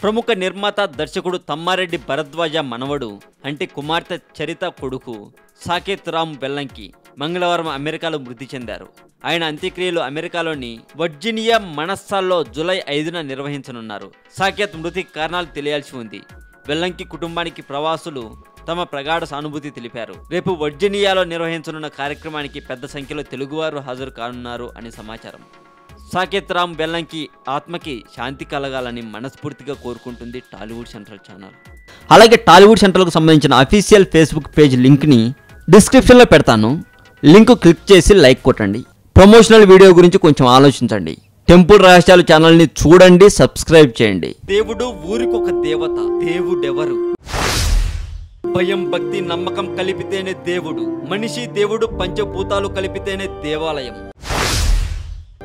ప్రముఖ నిర్మాత దర్శకుడు తమ్మారెడ్డి భరద్వాజ మనవడు అంటే కుమార్తె చరిత కొడుకు సాకేత్ రామ్ బెల్లంకి మంగళవారం అమెరికాలో మృతి చెందారు. ఆయన అంత్యక్రియలు అమెరికాలోని వర్జీనియా మనస్సాల్లో జూలై 5న నిర్వహించనున్నారు. సాకేత్ మృతికి కారణాలు తెలియాల్సి ఉంది. బెల్లంకి కుటుంబానికి ప్రవాసులు తమ ప్రగాఢ సానుభూతి తెలిపారు. రేపు వర్జీనియాలో నిర్వహించనున్న కార్యక్రమానికి పెద్ద సంఖ్యలో తెలుగువారు హాజరు కానున్నారు అని సమాచారం. సాకేత్ రామ్ బెల్లంకి ఆత్మకి శాంతి కలగాలని మనస్ఫూర్తిగా కోరుకుంటుంది టాలీవుడ్ సెంట్రల్ ఛానల్. అలాగే టాలీవుడ్ సెంట్రల్కు సంబంధించిన అఫీషియల్ ఫేస్బుక్ పేజ్ లింక్ని డిస్క్రిప్షన్లో పెడతాను. లింక్ క్లిక్ చేసి లైక్ కొట్టండి. ప్రమోషనల్ వీడియో గురించి కొంచెం ఆలోచించండి. టెంపుల్ రహస్యాలు ఛానల్ని చూడండి, సబ్స్క్రైబ్ చేయండి. దేవుడు ఊరికొక దేవత. దేవుడెవరు? భయం, భక్తి, నమ్మకం కలిపితేనే దేవుడు. మనిషి దేవుడు పంచభూతాలు కలిపితేనే దేవాలయం.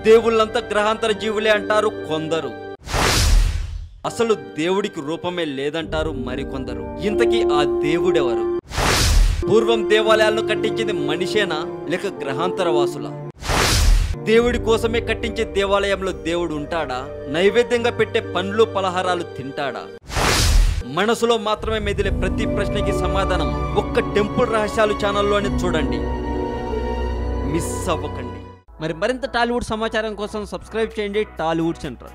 దేవుళ్ళంతా గ్రహాంతర జీవులే అంటారు కొందరు. అసలు దేవుడికి రూపమే లేదంటారు మరికొందరు. ఇంతకీ ఆ దేవుడెవరు? పూర్వం దేవాలయాలను కట్టించింది మనిషేనా లేక గ్రహాంతర వాసులా? దేవుడి కోసమే కట్టించే దేవాలయంలో దేవుడు ఉంటాడా? నైవేద్యంగా పెట్టే పండ్లు పలహారాలు తింటాడా? మనసులో మాత్రమే మెదిలే ప్రతి ప్రశ్నకి సమాధానం ఒక్క టెంపుల్ రహస్యాలు ఛానల్లోనే చూడండి. మిస్ అవ్వకండి. మరింత టాలీవుడ్ సమాచారం కోసం సబ్స్క్రైబ్ చేయండి టాలీవుడ్ సెంట్రల్.